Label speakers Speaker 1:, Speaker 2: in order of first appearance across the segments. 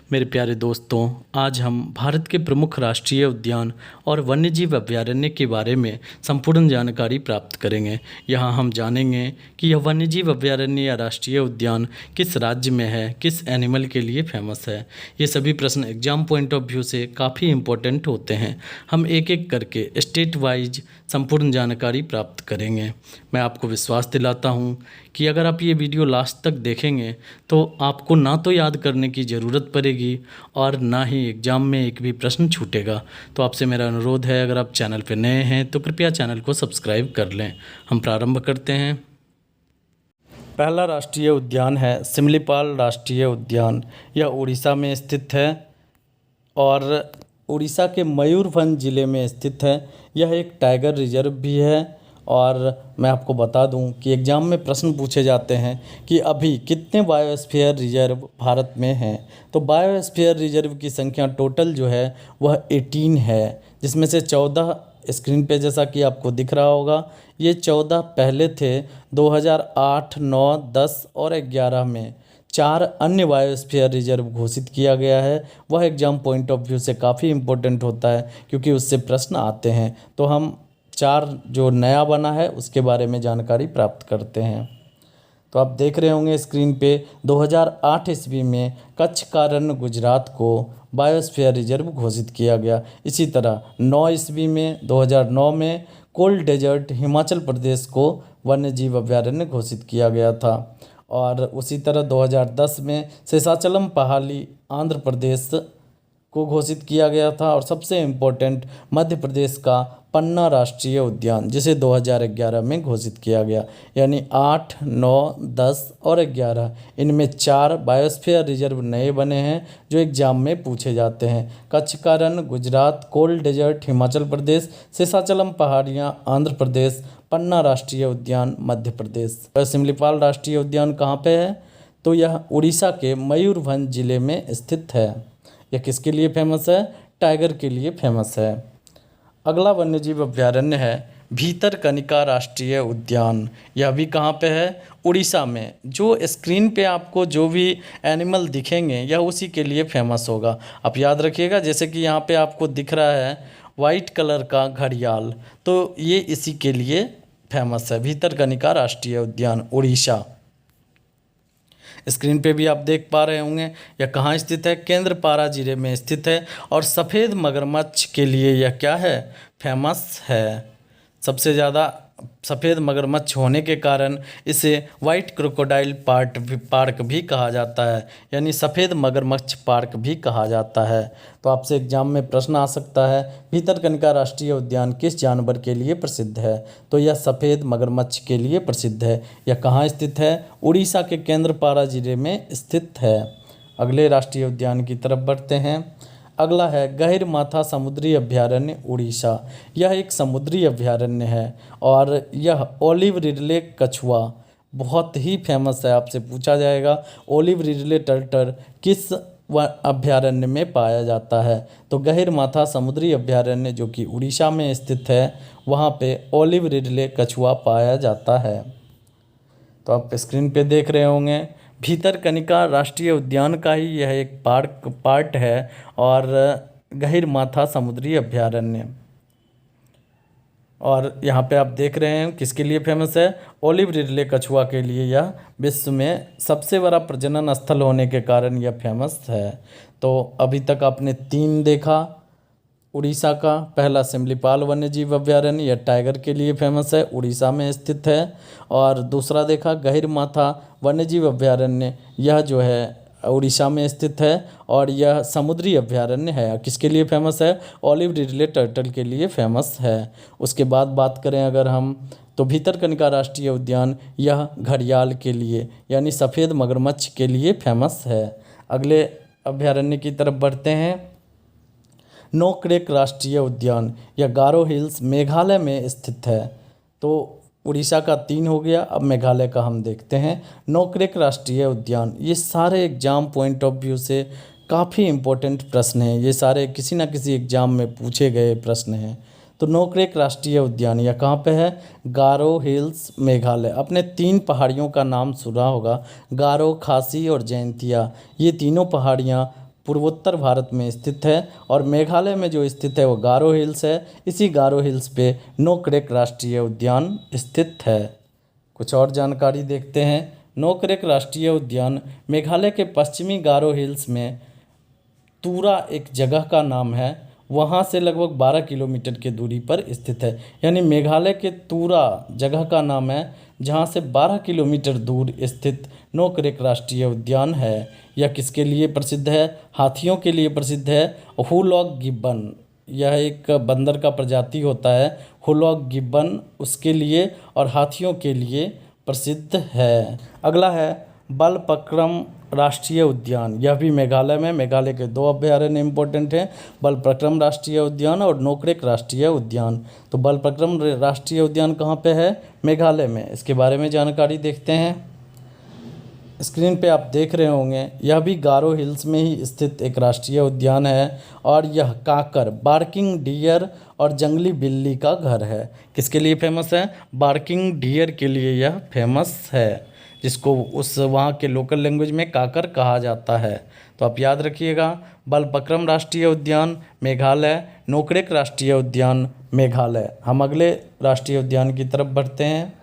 Speaker 1: मेरे प्यारे दोस्तों, आज हम भारत के प्रमुख राष्ट्रीय उद्यान और वन्यजीव अभयारण्य के बारे में संपूर्ण जानकारी प्राप्त करेंगे। यहाँ हम जानेंगे कि यह वन्यजीव अभयारण्य या राष्ट्रीय उद्यान किस राज्य में है, किस एनिमल के लिए फेमस है। ये सभी प्रश्न एग्जाम पॉइंट ऑफ व्यू से काफ़ी इम्पोर्टेंट होते हैं। हम एक एक करके स्टेट वाइज संपूर्ण जानकारी प्राप्त करेंगे। मैं आपको विश्वास दिलाता हूँ कि अगर आप ये वीडियो लास्ट तक देखेंगे तो आपको ना तो याद करने की ज़रूरत पड़ेगी और ना ही एग्ज़ाम में एक भी प्रश्न छूटेगा। तो आपसे मेरा अनुरोध है, अगर आप चैनल पर नए हैं तो कृपया चैनल को सब्सक्राइब कर लें। हम प्रारंभ करते हैं। पहला राष्ट्रीय उद्यान है सिमलीपाल राष्ट्रीय उद्यान। यह उड़ीसा में स्थित है और उड़ीसा के मयूरभंज ज़िले में स्थित है। यह एक टाइगर रिजर्व भी है। और मैं आपको बता दूं कि एग्ज़ाम में प्रश्न पूछे जाते हैं कि अभी कितने बायोस्फीयर रिजर्व भारत में हैं। तो बायोस्फीयर रिजर्व की संख्या टोटल जो है वह 18 है, जिसमें से 14 स्क्रीन पे जैसा कि आपको दिख रहा होगा। ये 14 पहले थे 2008, 9, 10 और 11 में। 4 अन्य बायोस्फीयर रिजर्व घोषित किया गया है। वह एग्ज़ाम पॉइंट ऑफ व्यू से काफ़ी इम्पोर्टेंट होता है क्योंकि उससे प्रश्न आते हैं। तो हम 4 जो नया बना है उसके बारे में जानकारी प्राप्त करते हैं। तो आप देख रहे होंगे स्क्रीन पे 2008 ईस्वी में कच्छ का रण गुजरात को बायोस्फीयर रिजर्व घोषित किया गया। इसी तरह 9 ईस्वी में 2009 में कोल्ड डेजर्ट हिमाचल प्रदेश को वन्यजीव अभयारण्य घोषित किया गया था। और उसी तरह 2010 में शेषाचलम पहाड़ी आंध्र प्रदेश को घोषित किया गया था। और सबसे इम्पोर्टेंट मध्य प्रदेश का पन्ना राष्ट्रीय उद्यान, जिसे 2011 में घोषित किया गया। यानी 8, 9, 10 और 11 इनमें 4 बायोस्फीयर रिजर्व नए बने हैं जो एग्जाम में पूछे जाते हैं। कच्छ का रण गुजरात, कोल्ड डेजर्ट हिमाचल प्रदेश, शेषाचलम पहाड़ियाँ आंध्र प्रदेश, पन्ना राष्ट्रीय उद्यान मध्य प्रदेश। सिमलीपाल राष्ट्रीय उद्यान कहाँ पे है? तो यह उड़ीसा के मयूरभंज जिले में स्थित है। यह किसके लिए फेमस है? टाइगर के लिए फेमस है। अगला वन्यजीव अभयारण्य है भीतरकनिका राष्ट्रीय उद्यान। यह भी कहाँ पे है? उड़ीसा में। जो स्क्रीन पे आपको जो भी एनिमल दिखेंगे यह उसी के लिए फेमस होगा। आप याद रखिएगा, जैसे कि यहाँ पे आपको दिख रहा है वाइट कलर का घड़ियाल, तो ये इसी के लिए फेमस है। भीतरकनिका राष्ट्रीय उद्यान उड़ीसा। स्क्रीन पे भी आप देख पा रहे होंगे यह कहाँ स्थित है? केंद्रपारा जिले में स्थित है। और सफ़ेद मगरमच्छ के लिए यह क्या है? फेमस है। सबसे ज़्यादा सफ़ेद मगरमच्छ होने के कारण इसे वाइट क्रोकोडाइल पार्क भी कहा जाता है, यानी सफ़ेद मगरमच्छ पार्क भी कहा जाता है। तो आपसे एग्जाम में प्रश्न आ सकता है भीतरकनिका राष्ट्रीय उद्यान किस जानवर के लिए प्रसिद्ध है? तो यह सफ़ेद मगरमच्छ के लिए प्रसिद्ध है। यह कहाँ स्थित है? उड़ीसा के केंद्रपारा जिले में स्थित है। अगले राष्ट्रीय उद्यान की तरफ बढ़ते हैं। अगला है गहिरमाथा समुद्री अभयारण्य उड़ीसा। यह एक समुद्री अभयारण्य है और यह ओलिव रिडले कछुआ बहुत ही फेमस है। आपसे पूछा जाएगा ओलिव रिडले टर्टल किस अभयारण्य में पाया जाता है? तो गहिरमाथा समुद्री अभयारण्य जो कि उड़ीसा में स्थित है, वहाँ पे ओलिव रिडले कछुआ पाया जाता है। तो आप स्क्रीन पे देख रहे होंगे भीतरकनिका राष्ट्रीय उद्यान का ही यह एक पार्ट है और गहिरमाथा समुद्री अभयारण्य। और यहाँ पे आप देख रहे हैं किसके लिए फेमस है? ओलिव रिडले कछुआ के लिए। यह विश्व में सबसे बड़ा प्रजनन स्थल होने के कारण यह फेमस है। तो अभी तक आपने 3 देखा उड़ीसा का। पहला सिमलीपाल वन्यजीव अभयारण्य, यह टाइगर के लिए फेमस है, उड़ीसा में स्थित है। और दूसरा देखा गहिरमाथा वन्यजीव अभयारण्य, यह जो है उड़ीसा में स्थित है और यह समुद्री अभयारण्य है। किसके लिए फेमस है? ओलिव रिडले टर्टल के लिए फेमस है। उसके बाद बात करें अगर हम, तो भीतरकनिका राष्ट्रीय उद्यान यह घड़ियाल के लिए यानी सफ़ेद मगरमच्छ के लिए फेमस है। अगले अभयारण्य की तरफ बढ़ते हैं। नोक्रेक राष्ट्रीय उद्यान, यह गारो हिल्स मेघालय में स्थित है। तो उड़ीसा का 3 हो गया, अब मेघालय का हम देखते हैं। नोक्रेक राष्ट्रीय उद्यान, ये सारे एग्जाम पॉइंट ऑफ व्यू से काफ़ी इम्पोर्टेंट प्रश्न हैं। ये सारे किसी न किसी एग्जाम में पूछे गए प्रश्न हैं। तो नोक्रेक राष्ट्रीय उद्यान यह कहाँ पे है? गारो हिल्स मेघालय। अपने 3 पहाड़ियों का नाम सुना होगा, गारो, खासी और जयंतिया। ये तीनों पहाड़ियाँ पूर्वोत्तर भारत में स्थित है और मेघालय में जो स्थित है वो गारो हिल्स है। इसी गारो हिल्स पे नोकरेक राष्ट्रीय उद्यान स्थित है। कुछ और जानकारी देखते हैं। नोकरेक राष्ट्रीय उद्यान मेघालय के पश्चिमी गारो हिल्स में तूरा एक जगह का नाम है, वहाँ से लगभग 12 किलोमीटर की दूरी पर स्थित है। यानी मेघालय के तूरा जगह का नाम है, जहाँ से 12 किलोमीटर दूर स्थित नोकरेक राष्ट्रीय उद्यान है। यह किसके लिए प्रसिद्ध है? हाथियों के लिए प्रसिद्ध है। हुलॉक गिब्बन, यह एक बंदर का प्रजाति होता है, हुलॉक गिब्बन, उसके लिए और हाथियों के लिए प्रसिद्ध है। अगला है बलपक्रम राष्ट्रीय उद्यान। यह भी मेघालय में, मेघालय के दो अभयारण्य इंपॉर्टेंट हैं, बलपक्रम राष्ट्रीय उद्यान और नोकरेक राष्ट्रीय उद्यान। तो बलपक्रम राष्ट्रीय उद्यान कहाँ पे है? मेघालय में। इसके बारे में जानकारी देखते हैं। स्क्रीन पे आप देख रहे होंगे, यह भी गारो हिल्स में ही स्थित एक राष्ट्रीय उद्यान है और यह काकर, बार्किंग डियर और जंगली बिल्ली का घर है। किसके लिए फेमस है? बार्किंग डियर के लिए यह फेमस है, जिसको उस वहाँ के लोकल लैंग्वेज में काकर कहा जाता है। तो आप याद रखिएगा, बलपक्रम राष्ट्रीय उद्यान मेघालय, नोकरेक राष्ट्रीय उद्यान मेघालय। हम अगले राष्ट्रीय उद्यान की तरफ बढ़ते हैं।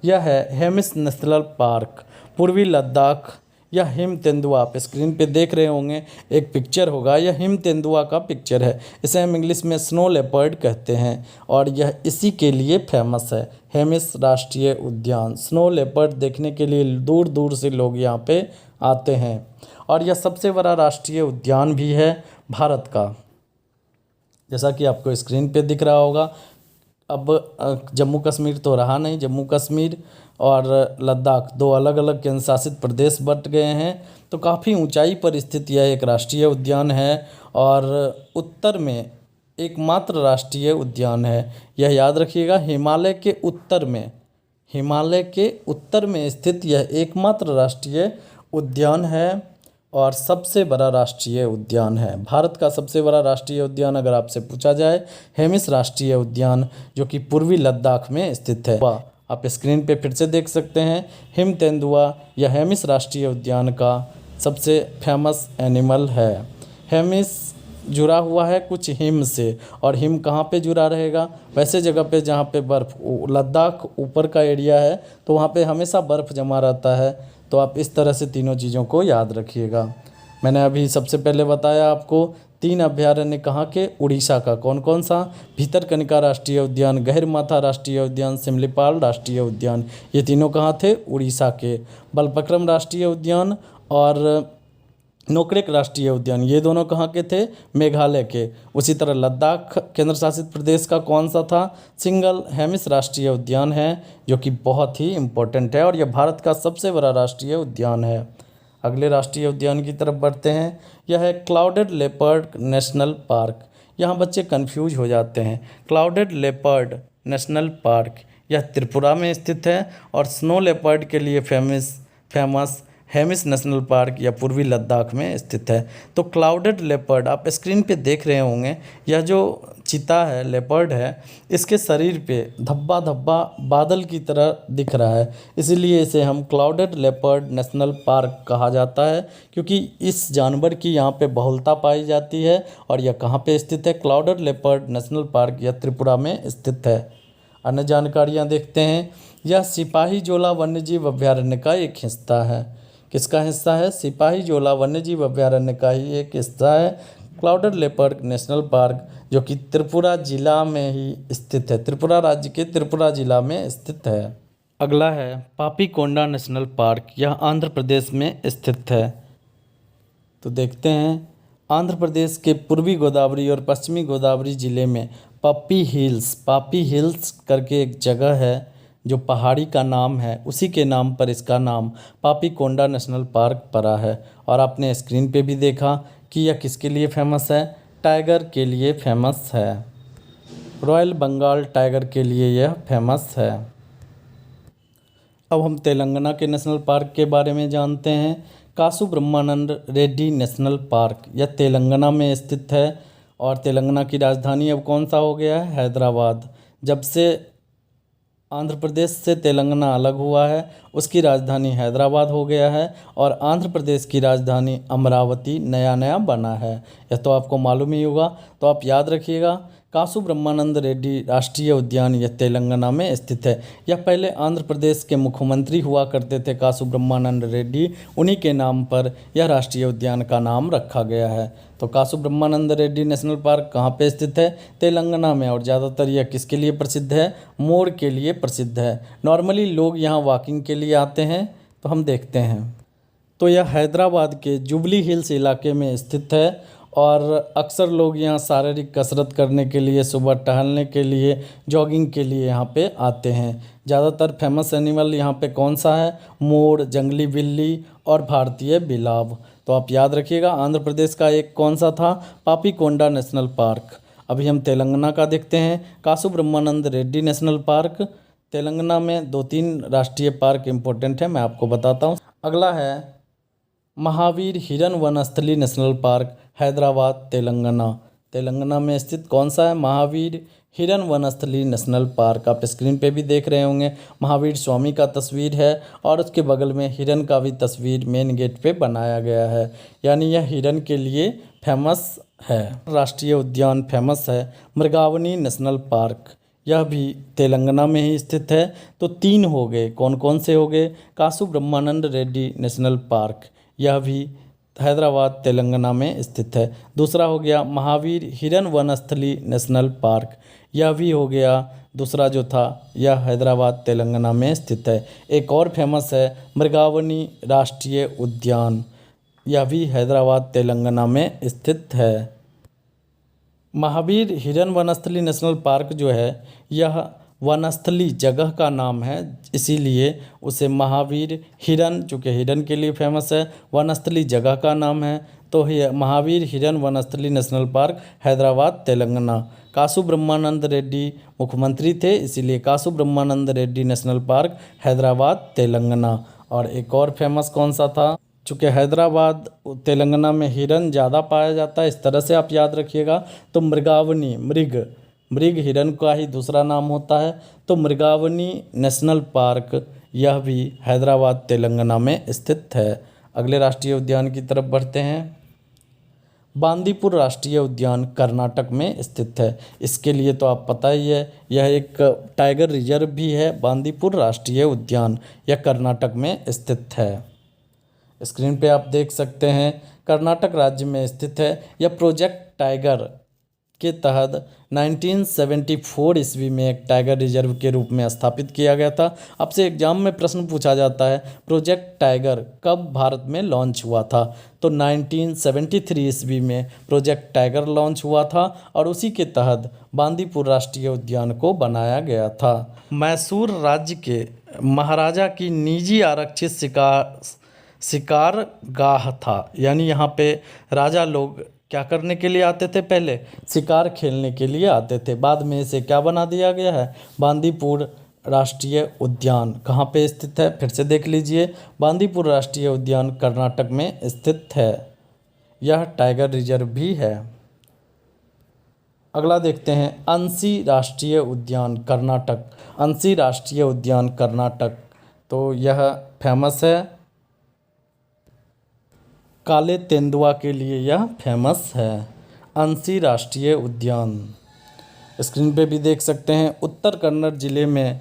Speaker 1: यह है हेमिस नेशनल पार्क, पूर्वी लद्दाख। यह हिम तेंदुआ, आप स्क्रीन पे देख रहे होंगे, एक पिक्चर होगा, यह हिम तेंदुआ का पिक्चर है। इसे हम इंग्लिश में स्नो लेपर्ड कहते हैं और यह इसी के लिए फेमस है। हेमिस राष्ट्रीय उद्यान, स्नो लेपर्ड देखने के लिए दूर दूर से लोग यहाँ पे आते हैं और यह सबसे बड़ा राष्ट्रीय उद्यान भी है भारत का, जैसा कि आपको स्क्रीन पे दिख रहा होगा। अब जम्मू कश्मीर तो रहा नहीं, जम्मू कश्मीर और लद्दाख दो अलग अलग केंद्र शासित प्रदेश बट गए हैं। तो काफ़ी ऊंचाई पर स्थित यह एक राष्ट्रीय उद्यान है और उत्तर में एकमात्र राष्ट्रीय उद्यान है। यह याद रखिएगा, हिमालय के उत्तर में, हिमालय के उत्तर में स्थित यह एकमात्र राष्ट्रीय उद्यान है और सबसे बड़ा राष्ट्रीय उद्यान है। भारत का सबसे बड़ा राष्ट्रीय उद्यान अगर आपसे पूछा जाए, हेमिस राष्ट्रीय उद्यान, जो कि पूर्वी लद्दाख में स्थित है। आप स्क्रीन पे फिर से देख सकते हैं, हिम तेंदुआ यह हेमिस राष्ट्रीय उद्यान का सबसे फेमस एनिमल है। हेमिस जुड़ा हुआ है कुछ हिम से, और हिम कहाँ पे जुड़ा रहेगा? वैसे जगह पे जहाँ पे बर्फ़, लद्दाख ऊपर का एरिया है तो वहाँ पे हमेशा बर्फ़ जमा रहता है। तो आप इस तरह से तीनों चीज़ों को याद रखिएगा। मैंने अभी सबसे पहले बताया आपको 3 अभयारण्य कहाँ के? उड़ीसा का। कौन कौन सा? भितरकनिका राष्ट्रीय उद्यान, गहिरमाथा राष्ट्रीय उद्यान, सिमलीपाल राष्ट्रीय उद्यान। ये तीनों कहाँ थे? उड़ीसा के। बलपक्रम राष्ट्रीय उद्यान और नोकरेक राष्ट्रीय उद्यान, ये दोनों कहाँ के थे? मेघालय के। उसी तरह लद्दाख केंद्र शासित प्रदेश का कौन सा था? सिंगल हेमिस राष्ट्रीय उद्यान है, जो कि बहुत ही इम्पोर्टेंट है और यह भारत का सबसे बड़ा राष्ट्रीय उद्यान है। अगले राष्ट्रीय उद्यान की तरफ बढ़ते हैं। यह है क्लाउडेड लेपर्ड नेशनल पार्क। यहाँ बच्चे कन्फ्यूज हो जाते हैं। क्लाउडेड लेपर्ड नेशनल पार्क यह त्रिपुरा में स्थित है और स्नो लेपर्ड के लिए फेमस हेमिस नेशनल पार्क या पूर्वी लद्दाख में स्थित है। तो क्लाउडेड लेपर्ड आप स्क्रीन पे देख रहे होंगे, यह जो चीता है, लेपर्ड है, इसके शरीर पे धब्बा धब्बा बादल की तरह दिख रहा है, इसीलिए इसे हम क्लाउडेड लेपर्ड नेशनल पार्क कहा जाता है, क्योंकि इस जानवर की यहाँ पे बहुलता पाई जाती है। और यह कहाँ पे स्थित है? क्लाउडेड लेपर्ड नेशनल पार्क यह त्रिपुरा में स्थित है। अन्य जानकारियाँ देखते हैं। यह सिपाही जोला वन्यजीव अभयारण्य का एक हिस्सा है। किसका हिस्सा है? सिपाही जोला वन्यजीव अभयारण्य का ही एक हिस्सा है क्लाउडेड लेपर्ड नेशनल पार्क, जो कि त्रिपुरा जिला में ही स्थित है। त्रिपुरा राज्य के त्रिपुरा जिला में स्थित है। अगला है पापीकोंडा नेशनल पार्क। यह आंध्र प्रदेश में स्थित है। तो देखते हैं, आंध्र प्रदेश के पूर्वी गोदावरी और पश्चिमी गोदावरी जिले में पापी हिल्स करके एक जगह है, जो पहाड़ी का नाम है, उसी के नाम पर इसका नाम पापीकोंडा नेशनल पार्क पड़ा है। और आपने स्क्रीन पे भी देखा कि यह किसके लिए फेमस है? टाइगर के लिए फेमस है। रॉयल बंगाल टाइगर के लिए यह फेमस है। अब हम तेलंगाना के नेशनल पार्क के बारे में जानते हैं। कासु ब्रह्मानंद रेड्डी नेशनल पार्क यह तेलंगाना में स्थित है और तेलंगाना की राजधानी अब कौन सा हो गया है? हैदराबाद। जब से आंध्र प्रदेश से तेलंगाना अलग हुआ है, उसकी राजधानी हैदराबाद हो गया है और आंध्र प्रदेश की राजधानी अमरावती नया नया बना है। यह तो आपको मालूम ही होगा। तो आप याद रखिएगा, कासु ब्रह्मानंद रेड्डी राष्ट्रीय उद्यान यह तेलंगाना में स्थित है। यह पहले आंध्र प्रदेश के मुख्यमंत्री हुआ करते थे कासु ब्रह्मानंद रेड्डी, उन्हीं के नाम पर यह राष्ट्रीय उद्यान का नाम रखा गया है। तो कासु ब्रह्मानंद रेड्डी नेशनल पार्क कहाँ पे स्थित है? तेलंगाना में। और ज़्यादातर यह किसके लिए प्रसिद्ध है? मोर के लिए प्रसिद्ध है। नॉर्मली लोग यहाँ वॉकिंग के लिए आते हैं, तो हम देखते हैं। तो यह हैदराबाद के जुबली हिल्स इलाके में स्थित है और अक्सर लोग यहाँ शारीरिक कसरत करने के लिए, सुबह टहलने के लिए, जॉगिंग के लिए यहाँ पे आते हैं। ज़्यादातर फेमस एनिमल यहाँ पे कौन सा है? मोर, जंगली बिल्ली और भारतीय बिलाव। तो आप याद रखिएगा। आंध्र प्रदेश का एक कौन सा था? Papikonda national park. अभी हम तेलंगाना का देखते हैं, कासु ब्रह्मानंद रेड्डी नेशनल पार्क। तेलंगाना में 2-3 राष्ट्रीय पार्क इम्पोर्टेंट है, मैं आपको बताता हूँ। अगला है महावीर हिरन वनस्थली नेशनल पार्क, हैदराबाद तेलंगाना। तेलंगाना में स्थित कौन सा है? महावीर हिरन वनस्थली नेशनल पार्क। आप स्क्रीन पे भी देख रहे होंगे, महावीर स्वामी का तस्वीर है और उसके बगल में हिरन का भी तस्वीर मेन गेट पे बनाया गया है, यानी यह हिरन के लिए फेमस है। राष्ट्रीय उद्यान फेमस है मृगावनी नेशनल पार्क, यह भी तेलंगाना में ही स्थित है। तो 3 हो गए, कौन कौन से हो गए? कासु ब्रह्मानंद रेड्डी नेशनल पार्क, यह भी हैदराबाद तेलंगाना में स्थित है। दूसरा हो गया महावीर हिरन वनस्थली नेशनल पार्क, यह भी हो गया। दूसरा जो था यह हैदराबाद तेलंगाना में स्थित है। एक और फेमस है मृगावनी राष्ट्रीय उद्यान, यह भी हैदराबाद तेलंगाना में स्थित है। महावीर हिरन वनस्थली नेशनल पार्क जो है यह वनस्थली जगह का नाम है, इसीलिए उसे महावीर हिरन, चूँकि हिरन के लिए फेमस है, वनस्थली जगह का नाम है, तो यह महावीर हिरन वनस्थली नेशनल पार्क हैदराबाद तेलंगाना। कासु ब्रह्मानंद रेड्डी मुख्यमंत्री थे, इसीलिए कासु ब्रह्मानंद रेड्डी नेशनल पार्क हैदराबाद तेलंगाना। और एक और फेमस कौन सा था? चूँकि हैदराबाद तेलंगाना में हिरन ज़्यादा पाया जाता है, इस तरह से आप याद रखिएगा। तो मृगावनी, मृग हिरन का ही दूसरा नाम होता है, तो मृगावनी नेशनल पार्क यह भी हैदराबाद तेलंगाना में स्थित है। अगले राष्ट्रीय उद्यान की तरफ बढ़ते हैं। बांदीपुर राष्ट्रीय उद्यान कर्नाटक में स्थित है। इसके लिए तो आप पता ही है, यह एक टाइगर रिजर्व भी है। बांदीपुर राष्ट्रीय उद्यान यह कर्नाटक में स्थित है। स्क्रीन पे आप देख सकते हैं, कर्नाटक राज्य में स्थित है। यह प्रोजेक्ट टाइगर के तहत 1974 ईस्वी में एक टाइगर रिजर्व के रूप में स्थापित किया गया था। आपसे एग्जाम में प्रश्न पूछा जाता है, प्रोजेक्ट टाइगर कब भारत में लॉन्च हुआ था? तो 1973 ईस्वी में प्रोजेक्ट टाइगर लॉन्च हुआ था और उसी के तहत बांदीपुर राष्ट्रीय उद्यान को बनाया गया था। मैसूर राज्य के महाराजा की निजी आरक्षित शिकारगाह था, यानी यहाँ पे राजा लोग क्या करने के लिए आते थे? पहले शिकार खेलने के लिए आते थे। बाद में इसे क्या बना दिया गया है? बांदीपुर राष्ट्रीय उद्यान। कहाँ पे स्थित है? फिर से देख लीजिए, बांदीपुर राष्ट्रीय उद्यान कर्नाटक में स्थित है। यह टाइगर रिजर्व भी है। अगला देखते हैं, अंशी राष्ट्रीय उद्यान कर्नाटक। अंशी राष्ट्रीय उद्यान कर्नाटक, तो यह फेमस है काले तेंदुआ के लिए, यह फेमस है अंशी राष्ट्रीय उद्यान। स्क्रीन पे भी देख सकते हैं, उत्तर कन्नड़ जिले में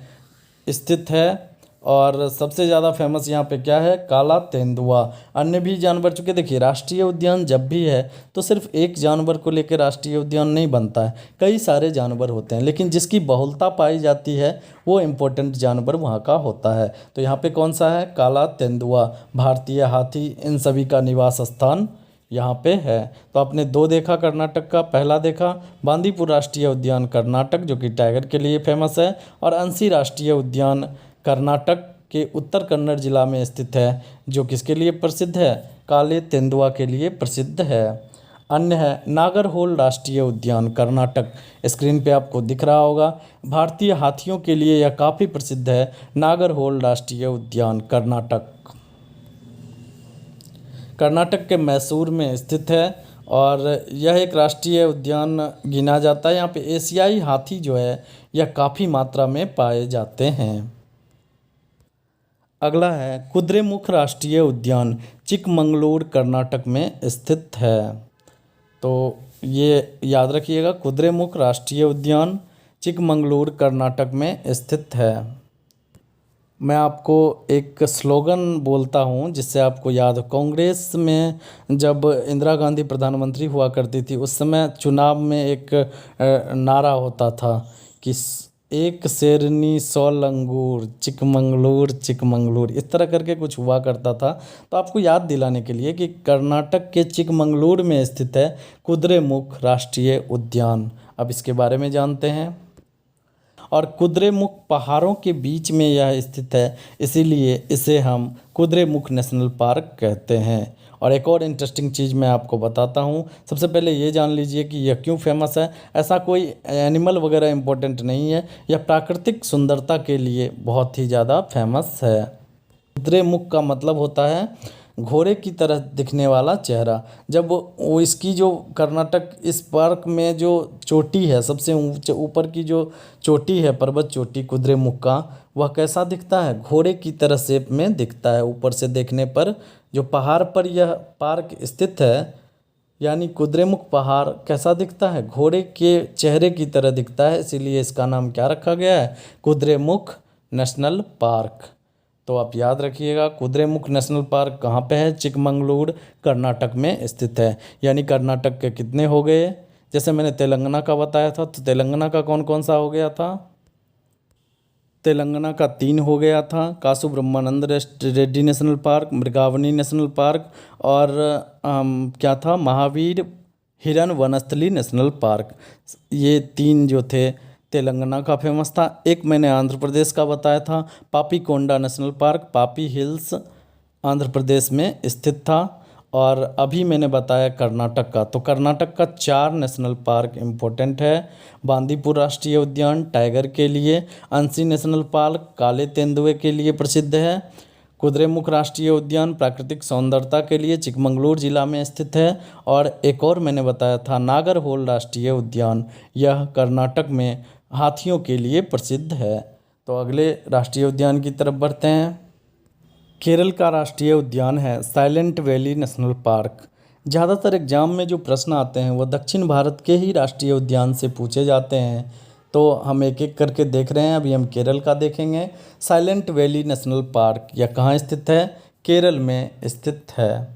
Speaker 1: स्थित है और सबसे ज़्यादा फेमस यहाँ पे क्या है? काला तेंदुआ। अन्य भी जानवर, चूँकि देखिए राष्ट्रीय उद्यान जब भी है तो सिर्फ एक जानवर को लेकर राष्ट्रीय उद्यान नहीं बनता है, कई सारे जानवर होते हैं, लेकिन जिसकी बहुलता पाई जाती है वो इम्पोर्टेंट जानवर वहाँ का होता है। तो यहाँ पे कौन सा है? काला तेंदुआ। भारतीय हाथी, इन सभी का निवास स्थान यहाँ पे है। तो आपने 2 देखा कर्नाटक का। पहला देखा बांदीपुर राष्ट्रीय उद्यान कर्नाटक जो कि टाइगर के लिए फेमस है, और अंशी राष्ट्रीय उद्यान कर्नाटक के उत्तर कन्नड़ जिला में स्थित है, जो किसके लिए प्रसिद्ध है? काले तेंदुआ के लिए प्रसिद्ध है। अन्य है नागरहोल राष्ट्रीय उद्यान कर्नाटक। स्क्रीन पे आपको दिख रहा होगा, भारतीय हाथियों के लिए यह काफ़ी प्रसिद्ध है, नागरहोल राष्ट्रीय उद्यान कर्नाटक। कर्नाटक के मैसूर में स्थित है और यह एक राष्ट्रीय उद्यान गिना जाता है। यहाँ पे एशियाई हाथी जो है यह काफ़ी मात्रा में पाए जाते हैं। अगला है कुद्रेमुख राष्ट्रीय उद्यान, चिकमंगलूर कर्नाटक में स्थित है। तो ये याद रखिएगा, कुद्रेमुख राष्ट्रीय उद्यान चिकमंगलूर कर्नाटक में स्थित है। मैं आपको एक स्लोगन बोलता हूँ जिससे आपको याद हो। कांग्रेस में जब इंदिरा गांधी प्रधानमंत्री हुआ करती थी उस समय चुनाव में एक नारा होता था कि एक शेरनी 100 लंगूर, चिकमंगलूर चिकमंगलूर, इस तरह करके कुछ हुआ करता था। तो आपको याद दिलाने के लिए कि कर्नाटक के चिकमंगलूर में स्थित है कुद्रेमुख राष्ट्रीय उद्यान। अब इसके बारे में जानते हैं। और कुद्रेमुख पहाड़ों के बीच में यह स्थित है, इसीलिए इसे हम कुद्रेमुख नेशनल पार्क कहते हैं। और एक और इंटरेस्टिंग चीज़ मैं आपको बताता हूँ। सबसे पहले ये जान लीजिए कि यह क्यों फेमस है। ऐसा कोई एनिमल वगैरह इम्पोर्टेंट नहीं है, यह प्राकृतिक सुंदरता के लिए बहुत ही ज़्यादा फेमस है। कुद्रेमुख का मतलब होता है घोड़े की तरह दिखने वाला चेहरा। जब वो इसकी जो कर्नाटक इस पार्क में जो चोटी है, सबसे ऊंचे ऊपर की जो चोटी है, पर्वत चोटी कुद्रेमुख का, वह कैसा दिखता है? घोड़े की तरह शेप में दिखता है ऊपर से देखने पर। जो पहाड़ पर यह पार्क स्थित है, यानी कुद्रेमुख पहाड़ कैसा दिखता है? घोड़े के चेहरे की तरह दिखता है, इसीलिए इसका नाम क्या रखा गया है? Kudremukh national park. तो आप याद रखिएगा, कुद्रेमुख नेशनल पार्क कहाँ पे है? चिकमंगलूर कर्नाटक में स्थित है। यानी कर्नाटक के कितने हो गए? जैसे मैंने तेलंगाना का बताया था, तो तेलंगाना का कौन कौन सा हो गया था? तेलंगाना का 3 हो गया था, Kasu Brahmananda Reddy national park, Mrugavani national park, और क्या था, महावीर हिरन वनस्थली नेशनल पार्क। ये 3 जो थे तेलंगाना का फेमस था। एक मैंने आंध्र प्रदेश का बताया था, पापीकोंडा नेशनल पार्क, पापी हिल्स आंध्र प्रदेश में स्थित था। और अभी मैंने बताया कर्नाटक का, तो कर्नाटक का 4 नेशनल पार्क इम्पोर्टेंट है। बांदीपुर राष्ट्रीय उद्यान टाइगर के लिए, अंशी नेशनल पार्क काले तेंदुए के लिए प्रसिद्ध है, कुद्रेमुख राष्ट्रीय उद्यान प्राकृतिक सौंदर्यता के लिए चिकमंगलूर जिला में स्थित है, और एक और मैंने बताया था नागरहोल राष्ट्रीय उद्यान, यह कर्नाटक में हाथियों के लिए प्रसिद्ध है। तो अगले राष्ट्रीय उद्यान की तरफ बढ़ते हैं। केरल का राष्ट्रीय उद्यान है साइलेंट वैली नेशनल पार्क। ज़्यादातर एग्जाम में जो प्रश्न आते हैं वो दक्षिण भारत के ही राष्ट्रीय उद्यान से पूछे जाते हैं, तो हम एक एक करके देख रहे हैं। अभी हम केरल का देखेंगे। साइलेंट वैली नेशनल पार्क यह कहाँ स्थित है? केरल में स्थित है।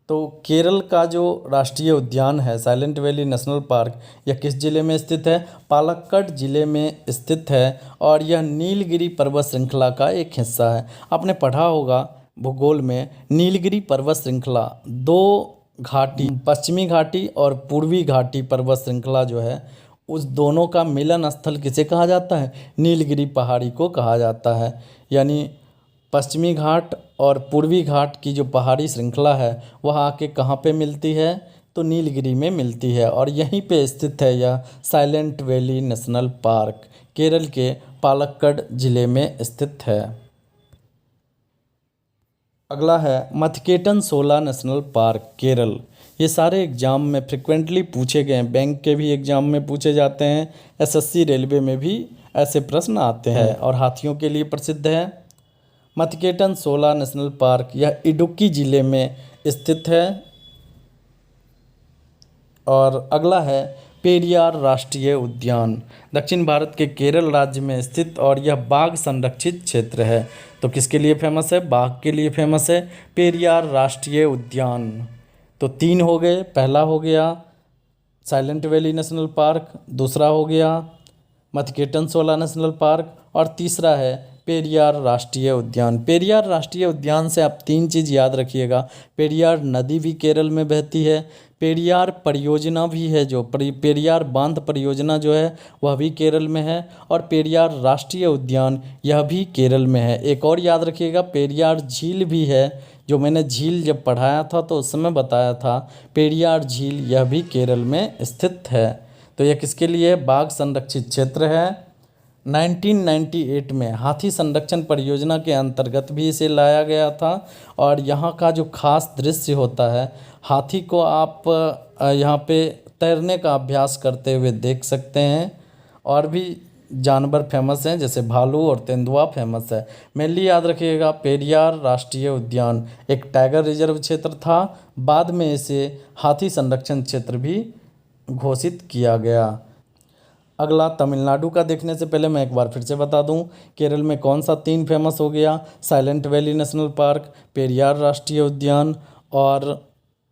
Speaker 1: तो केरल का जो राष्ट्रीय उद्यान है साइलेंट वैली नेशनल पार्क, यह किस ज़िले में स्थित है? पालक्कड़ ज़िले में स्थित है, और यह नीलगिरी पर्वत श्रृंखला का एक हिस्सा है। आपने पढ़ा होगा भूगोल में, नीलगिरी पर्वत श्रृंखला 2 घाटी, पश्चिमी घाटी और पूर्वी घाटी पर्वत श्रृंखला जो है, उस दोनों का मिलन स्थल किसे कहा जाता है? नीलगिरी पहाड़ी को कहा जाता है। यानी पश्चिमी घाट और पूर्वी घाट की जो पहाड़ी श्रृंखला है वह आके कहाँ पे मिलती है? तो नीलगिरी में मिलती है, और यहीं पे स्थित है यह silent valley national park, Kerala के पालक्कड़ जिले में स्थित है। अगला है मथकेटन शोला नेशनल पार्क, केरल। ये सारे एग्जाम में फ्रिक्वेंटली पूछे गए हैं, बैंक के भी एग्जाम में पूछे जाते हैं, एसएससी रेलवे में भी ऐसे प्रश्न आते हैं, और हाथियों के लिए प्रसिद्ध है। मथकेटन शोला नेशनल पार्क यह इडुक्की ज़िले में स्थित है। और अगला है पेरियार राष्ट्रीय उद्यान, दक्षिण भारत के केरल राज्य में स्थित, और यह बाघ संरक्षित क्षेत्र है। तो किसके लिए फेमस है? बाघ के लिए फेमस है पेरियार राष्ट्रीय उद्यान। तो 3 हो गए, पहला हो गया साइलेंट वैली नेशनल पार्क, दूसरा हो गया मथकेटन शोला नेशनल पार्क, और तीसरा है पेरियार राष्ट्रीय उद्यान। पेरियार राष्ट्रीय उद्यान से आप 3 चीज़ याद रखिएगा। पेरियार नदी भी केरल में बहती है, पेरियार परियोजना भी है, जो पेरियार बांध परियोजना जो है वह भी केरल में है, और पेरियार राष्ट्रीय उद्यान यह भी केरल में है। एक और याद रखिएगा, पेरियार झील भी है, जो मैंने झील जब पढ़ाया था तो उस समय बताया था, पेरियार झील यह भी केरल में स्थित है। तो यह किसके लिए? बाघ संरक्षित क्षेत्र है। 1998 में हाथी संरक्षण परियोजना के अंतर्गत भी इसे लाया गया था, और यहाँ का जो खास दृश्य होता है, हाथी को आप यहाँ पे तैरने का अभ्यास करते हुए देख सकते हैं। और भी जानवर फेमस हैं, जैसे भालू और तेंदुआ फेमस है। मेनली याद रखिएगा, पेरियार राष्ट्रीय उद्यान एक टाइगर रिजर्व क्षेत्र था, बाद में इसे हाथी संरक्षण क्षेत्र भी घोषित किया गया। अगला तमिलनाडु का देखने से पहले मैं एक बार फिर से बता दूं, केरल में कौन सा 3 फेमस हो गया, silent valley national park, Periyar राष्ट्रीय उद्यान और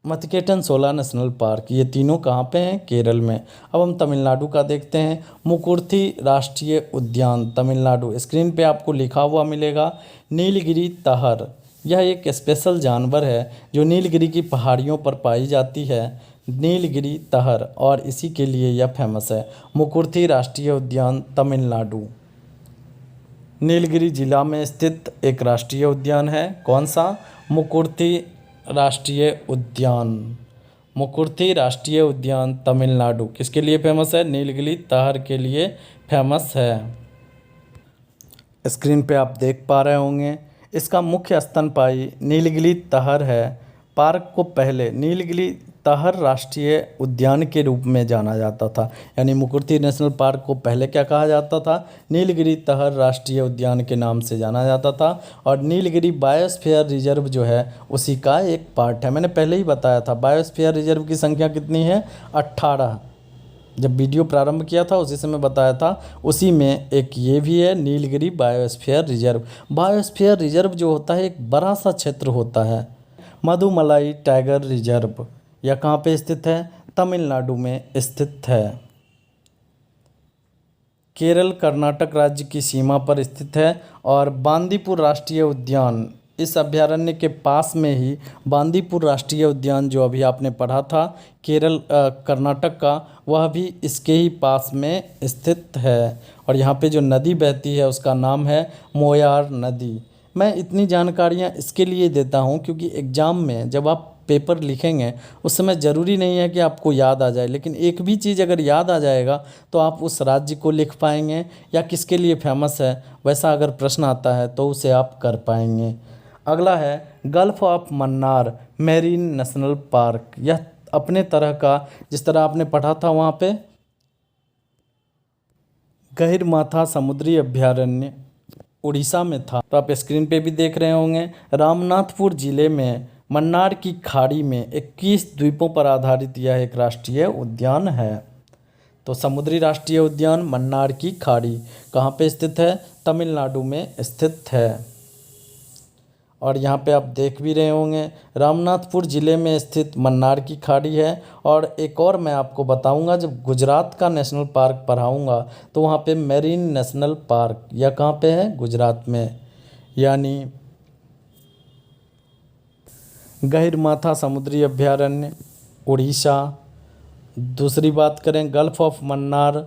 Speaker 1: मथिकेटन शोला नेशनल पार्क। ये तीनों कहाँ पे हैं? केरल में। अब हम तमिलनाडु का देखते हैं। मुकुर्थी राष्ट्रीय उद्यान तमिलनाडु, स्क्रीन पे आपको लिखा हुआ मिलेगा नीलगिरी तहर। यह एक स्पेशल जानवर है जो नीलगिरी की पहाड़ियों पर पाई जाती है, नीलगिरी तहर, और इसी के लिए यह फेमस है। मुकुर्थी राष्ट्रीय उद्यान तमिलनाडु नीलगिरी जिला में स्थित एक राष्ट्रीय उद्यान है। कौन सा? मुकुर्थी राष्ट्रीय उद्यान। मुकुर्थी राष्ट्रीय उद्यान तमिलनाडु किसके लिए फेमस है? नीलगिरी तहर के लिए फेमस है। स्क्रीन पे आप देख पा रहे होंगे, इसका मुख्य स्तनपायी नीलगिरी तहर है। पार्क को पहले नीलगिरी तहर राष्ट्रीय उद्यान के रूप में जाना जाता था, यानी मुकुर्थी नेशनल पार्क को पहले क्या कहा जाता था? नीलगिरी तहर राष्ट्रीय उद्यान के नाम से जाना जाता था। और नीलगिरी बायोस्फीयर रिजर्व जो है उसी का एक पार्ट है। मैंने पहले ही बताया था बायोस्फीयर रिजर्व की संख्या कितनी है? 18। जब वीडियो प्रारंभ किया था उसी समय बताया था, उसी में एक ये भी है Nilgiri biosphere reserve. Biosphere reserve जो होता है एक बड़ा सा क्षेत्र होता है। मधुमलाई टाइगर रिजर्व, यह कहाँ पे स्थित है? तमिलनाडु में स्थित है। केरल कर्नाटक राज्य की सीमा पर स्थित है। और बांदीपुर राष्ट्रीय उद्यान, इस अभयारण्य के पास में ही बांदीपुर राष्ट्रीय उद्यान जो अभी आपने पढ़ा था केरल कर्नाटक का, वह भी इसके ही पास में स्थित है। और यहाँ पे जो नदी बहती है उसका नाम है मोयार नदी। मैं इतनी जानकारियाँ इसके लिए देता हूँ क्योंकि एग्ज़ाम में जब आप पेपर लिखेंगे उस समय ज़रूरी नहीं है कि आपको याद आ जाए, लेकिन एक भी चीज़ अगर याद आ जाएगा तो आप उस राज्य को लिख पाएंगे या किसके लिए फेमस है, वैसा अगर प्रश्न आता है तो उसे आप कर पाएंगे। अगला है gulf of Mannar marine national park. यह अपने तरह का, जिस तरह आपने पढ़ा था वहाँ पे गहिरमाथा समुद्री अभयारण्य उड़ीसा में था, तो आप स्क्रीन पे भी देख रहे होंगे। रामनाथपुर जिले में मन्नार की खाड़ी में 21 द्वीपों पर आधारित यह एक राष्ट्रीय उद्यान है। तो समुद्री राष्ट्रीय उद्यान मन्नार की खाड़ी कहाँ पे स्थित है? तमिलनाडु में स्थित है। और यहाँ पे आप देख भी रहे होंगे रामनाथपुर ज़िले में स्थित मन्नार की खाड़ी है। और एक और मैं आपको बताऊंगा, जब गुजरात का नेशनल पार्क पढ़ाऊंगा तो वहाँ पे मेरीन नेशनल पार्क, यह कहाँ पे है? गुजरात में, यानी गहिरमाथा समुद्री अभयारण्य उड़ीसा। दूसरी बात करें गल्फ ऑफ मन्नार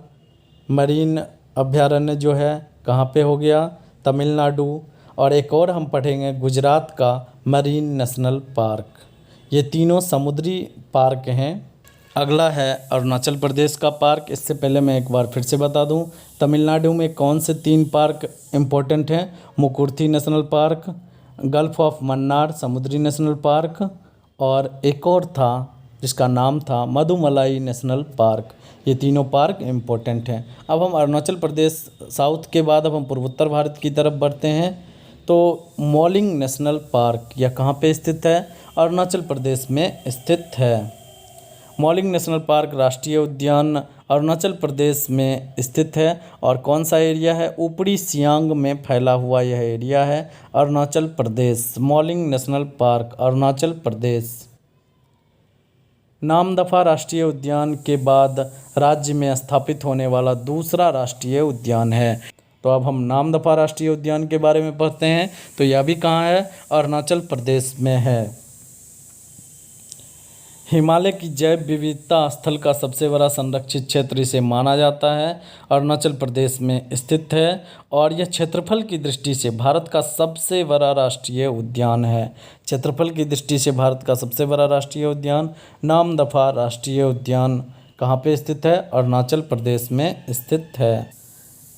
Speaker 1: मरीन अभयारण्य जो है कहाँ पे हो गया? तमिलनाडु। और एक और हम पढ़ेंगे गुजरात का मरीन नेशनल पार्क। ये तीनों समुद्री पार्क हैं। अगला है अरुणाचल प्रदेश का पार्क। इससे पहले मैं एक बार फिर से बता दूं, तमिलनाडु में कौन से 3 पार्क इम्पोर्टेंट हैं? Mukurthi national park, gulf of Mannar समुद्री नेशनल पार्क, और एक और था जिसका नाम था मधुमलाई नेशनल पार्क। ये तीनों पार्क इम्पोर्टेंट हैं। अब हम अरुणाचल प्रदेश साउथ के बाद अब हम पूर्वोत्तर भारत की तरफ बढ़ते हैं। तो मॉलिंग नेशनल पार्क यह कहाँ पे स्थित है? अरुणाचल प्रदेश में स्थित है। मॉलिंग नेशनल पार्क राष्ट्रीय उद्यान अरुणाचल प्रदेश में स्थित है। और कौन सा एरिया है? ऊपरी सियांग में फैला हुआ यह एरिया है अरुणाचल प्रदेश। Mouling national park Arunachal Pradesh. नामदफा राष्ट्रीय उद्यान के बाद राज्य में स्थापित होने वाला दूसरा राष्ट्रीय उद्यान है। तो अब हम नामदफा राष्ट्रीय उद्यान के बारे में पढ़ते हैं। तो यह भी कहाँ है? अरुणाचल प्रदेश में है। हिमालय की जैव विविधता स्थल का सबसे बड़ा संरक्षित क्षेत्र इसे माना जाता है। अरुणाचल प्रदेश में स्थित है और यह क्षेत्रफल की दृष्टि से भारत का सबसे बड़ा राष्ट्रीय उद्यान है। क्षेत्रफल की दृष्टि से भारत का सबसे बड़ा राष्ट्रीय उद्यान नामदफा राष्ट्रीय उद्यान कहाँ पे स्थित है? अरुणाचल प्रदेश में स्थित है।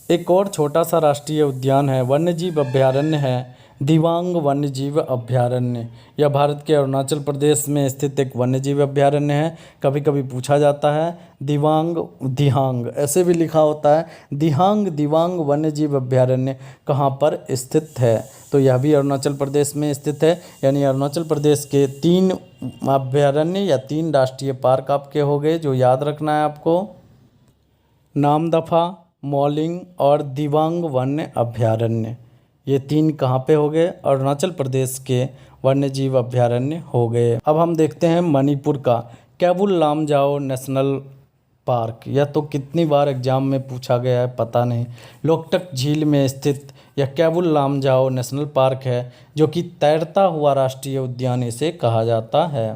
Speaker 1: एक और छोटा सा राष्ट्रीय उद्यान है, वन्यजीव अभयारण्य है दिबांग वन्यजीव अभयारण्य, यह भारत के अरुणाचल प्रदेश में स्थित एक वन्यजीव अभयारण्य है। कभी कभी पूछा जाता है दिहांग ऐसे भी लिखा होता है। दिबांग वन्यजीव अभयारण्य कहाँ पर स्थित है? तो यह भी अरुणाचल प्रदेश में स्थित है। यानी अरुणाचल प्रदेश के 3 अभयारण्य या 3 राष्ट्रीय पार्क आपके हो गए जो याद रखना है आपको। नामदफा, मॉलिंग और दिबांग वन्य अभयारण्य, ये 3 कहाँ पे हो गए? अरुणाचल प्रदेश के वन्यजीव अभयारण्य हो गए। अब हम देखते हैं मणिपुर का कैबुल लामजाओ नेशनल पार्क। यह तो कितनी बार एग्जाम में पूछा गया है पता नहीं। लोकटक झील में स्थित यह कैबुल लामजाओ नेशनल पार्क है जो कि तैरता हुआ राष्ट्रीय उद्यान इसे कहा जाता है।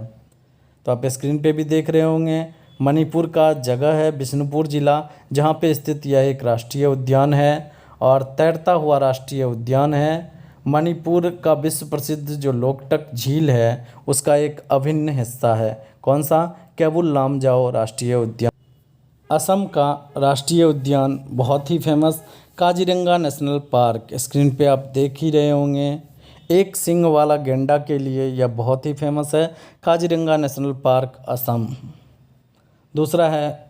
Speaker 1: तो आप स्क्रीन पे भी देख रहे होंगे, मणिपुर का जगह है बिष्णुपुर जिला, जहाँ पे स्थित यह एक राष्ट्रीय उद्यान है और तैरता हुआ राष्ट्रीय उद्यान है। मणिपुर का विश्व प्रसिद्ध जो लोकटक झील है उसका एक अभिन्न हिस्सा है। कौन सा? कैबुल लामजाओ राष्ट्रीय उद्यान। असम का राष्ट्रीय उद्यान बहुत ही famous Kaziranga national park, screen पे आप देख ही रहे होंगे। एक सींग वाला गैंडा के लिए यह बहुत ही फेमस है, काजीरंगा नेशनल पार्क असम। दूसरा है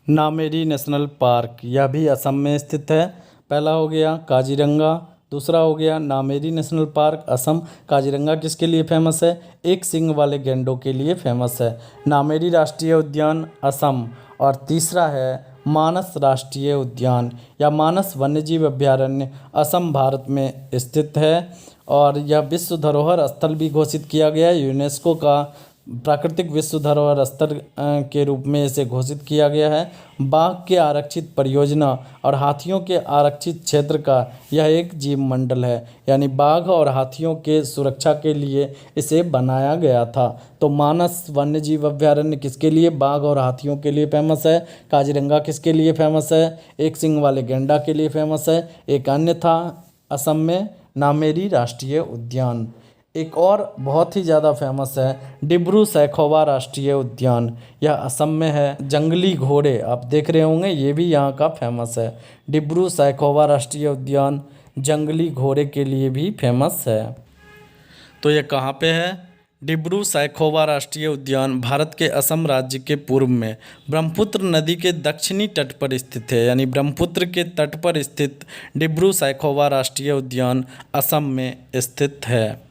Speaker 1: नामेरी नेशनल पार्क, यह भी असम में स्थित है। पहला हो गया काजीरंगा, दूसरा हो गया नामेरी नेशनल पार्क असम। काजीरंगा किसके लिए फेमस है? एक सींग वाले गैंडों के लिए फेमस है। नामेरी राष्ट्रीय उद्यान असम। और तीसरा है मानस राष्ट्रीय उद्यान या मानस वन्यजीव अभयारण्य, असम भारत में स्थित है और यह विश्व धरोहर स्थल भी घोषित किया गया है। यूनेस्को का प्राकृतिक विश्व धरोहर स्थल के रूप में इसे घोषित किया गया है। बाघ के आरक्षित परियोजना और हाथियों के आरक्षित क्षेत्र का यह एक जीव मंडल है, यानी बाघ और हाथियों के सुरक्षा के लिए इसे बनाया गया था। तो मानस वन्यजीव अभयारण्य किसके लिए? बाघ और हाथियों के लिए फेमस है। काजीरंगा किसके लिए फेमस है? एक सींग वाले गैंडा के लिए फेमस है। एक अन्य था असम में नामेरी राष्ट्रीय उद्यान। एक और बहुत ही ज़्यादा फेमस है डिब्रू सैखोवा राष्ट्रीय उद्यान, यह असम में है। जंगली घोड़े आप देख रहे होंगे, ये भी यहाँ का फेमस है। डिब्रू सैखोवा राष्ट्रीय उद्यान जंगली घोड़े के लिए भी फेमस है। तो यह कहाँ पे है? डिब्रू सैखोवा राष्ट्रीय उद्यान भारत के असम राज्य के पूर्व में ब्रह्मपुत्र नदी के दक्षिणी तट पर स्थित है। यानी ब्रह्मपुत्र के तट पर स्थित डिब्रू सैखोवा राष्ट्रीय उद्यान असम में स्थित है।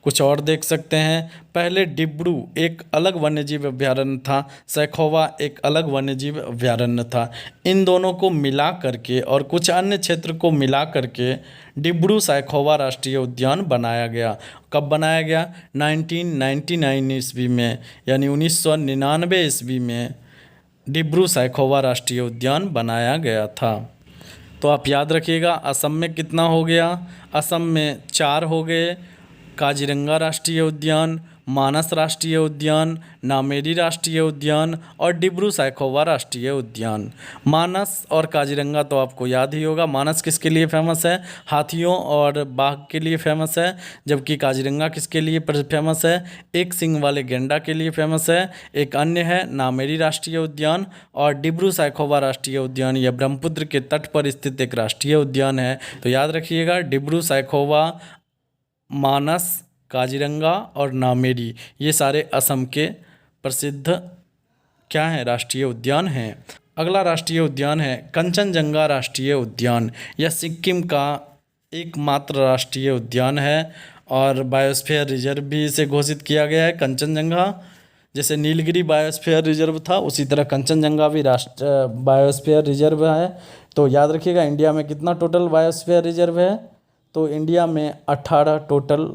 Speaker 1: कुछ और देख सकते हैं। पहले डिब्रू एक अलग वन्यजीव अभयारण्य था, सैखोवा एक अलग वन्यजीव अभयारण्य था। इन दोनों को मिला करके और कुछ अन्य क्षेत्र को मिला करके डिब्रू सैखोवा राष्ट्रीय उद्यान बनाया गया। कब बनाया गया? 1999 ईस्वी में, यानी 1999 ईस्वी में डिब्रू सैखोवा राष्ट्रीय उद्यान बनाया गया था। तो आप याद रखिएगा असम में कितना हो गया? असम में 4 हो गए, काजीरंगा राष्ट्रीय उद्यान, मानस राष्ट्रीय उद्यान, नामेरी राष्ट्रीय उद्यान और डिब्रू सैखोवा राष्ट्रीय उद्यान। मानस और काजीरंगा तो आपको याद ही होगा। मानस किसके लिए फेमस है? हाथियों और बाघ के लिए फेमस है। जबकि काजीरंगा किसके लिए फेमस है? एक सींग वाले गैंडा के लिए फेमस है। एक अन्य है नामेरी राष्ट्रीय उद्यान और डिब्रू सैखोवा राष्ट्रीय उद्यान, यह ब्रह्मपुत्र के तट पर स्थित एक राष्ट्रीय उद्यान है। तो याद रखिएगा डिब्रू सैखोवा, मानस, काजीरंगा और नामेरी, ये सारे असम के प्रसिद्ध क्या हैं? राष्ट्रीय उद्यान हैं। अगला राष्ट्रीय उद्यान है कंचनजंगा राष्ट्रीय उद्यान। यह सिक्किम का एकमात्र राष्ट्रीय उद्यान है और बायोस्फीयर रिजर्व भी इसे घोषित किया गया है। कंचनजंगा जैसे नीलगिरी बायोस्फीयर रिजर्व था, उसी तरह कंचनजंगा भी बायोस्फीयर रिजर्व है। तो याद रखिएगा इंडिया में कितना टोटल बायोस्फीयर रिजर्व है? तो इंडिया में 18 टोटल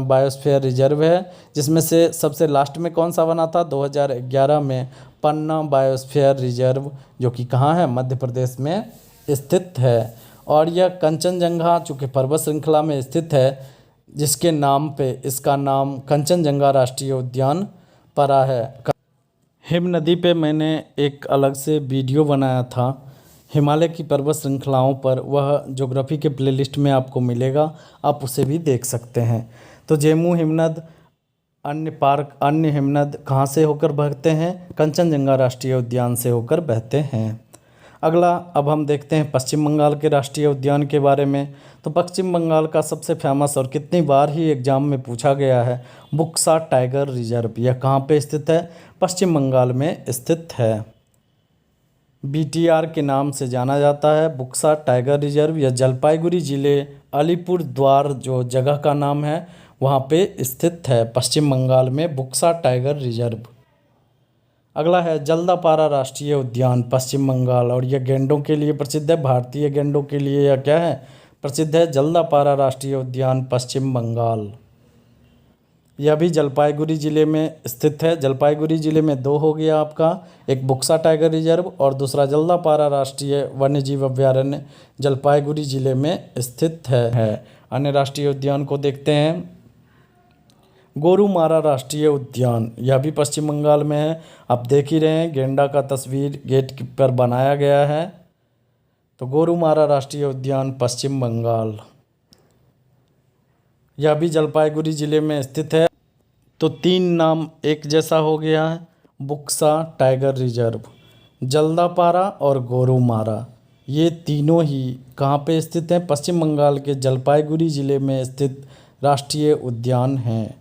Speaker 1: बायोस्फीयर रिजर्व है, जिसमें से सबसे लास्ट में कौन सा बना था? 2011 में पन्ना बायोस्फीयर रिजर्व, जो कि कहाँ है? मध्य प्रदेश में स्थित है। और यह कंचनजंगा चूँकि पर्वत श्रृंखला में स्थित है, जिसके नाम पे इसका नाम कंचनजंगा राष्ट्रीय उद्यान पड़ा है। हिम नदी पे मैंने एक अलग से वीडियो बनाया था हिमालय की पर्वत श्रृंखलाओं पर, वह ज्योग्राफी के प्लेलिस्ट में आपको मिलेगा, आप उसे भी देख सकते हैं। तो जेमू हिमनद अन्य हिमनद कहाँ से होकर बहते हैं? कंचनजंगा राष्ट्रीय उद्यान से होकर बहते हैं। अगला अब हम देखते हैं पश्चिम बंगाल के राष्ट्रीय उद्यान के बारे में। तो पश्चिम बंगाल का सबसे फेमस और कितनी बार ही एग्जाम में पूछा गया है, बुक्सा टाइगर रिजर्व। यह कहाँ पे स्थित है? पश्चिम बंगाल में स्थित है। बीटीआर के नाम से जाना जाता है बुक्सा टाइगर रिजर्व। यह जलपाईगुड़ी जिले अलीपुर द्वार जो जगह का नाम है वहाँ पे स्थित है पश्चिम बंगाल में बुक्सा टाइगर रिजर्व। अगला है जल्दापारा राष्ट्रीय उद्यान पश्चिम बंगाल, और यह गेंडों के लिए प्रसिद्ध है। भारतीय गेंडों के लिए यह क्या है? प्रसिद्ध है। जल्दापारा राष्ट्रीय उद्यान पश्चिम बंगाल। यह भी जलपाईगुड़ी जिले में स्थित है। जलपाईगुड़ी जिले में दो हो गया आपका, एक बुक्सा टाइगर रिजर्व और दूसरा जल्दापारा राष्ट्रीय वन्यजीव अभ्यारण्य जलपाईगुड़ी जिले में स्थित है। अन्य राष्ट्रीय उद्यान को देखते हैं। गोरुमारा राष्ट्रीय उद्यान, यह भी पश्चिम बंगाल में है। आप देख ही रहे हैं गेंडा का तस्वीर गेट पर बनाया गया है। तो गोरुमारा राष्ट्रीय उद्यान पश्चिम बंगाल, यह भी जलपाईगुड़ी जिले में स्थित है। तो तीन नाम एक जैसा हो गया है, बुक्सा टाइगर रिजर्व, जल्दापारा और गोरुमारा। ये तीनों ही कहाँ पे स्थित हैं? पश्चिम बंगाल के जलपाईगुड़ी जिले में स्थित राष्ट्रीय उद्यान हैं।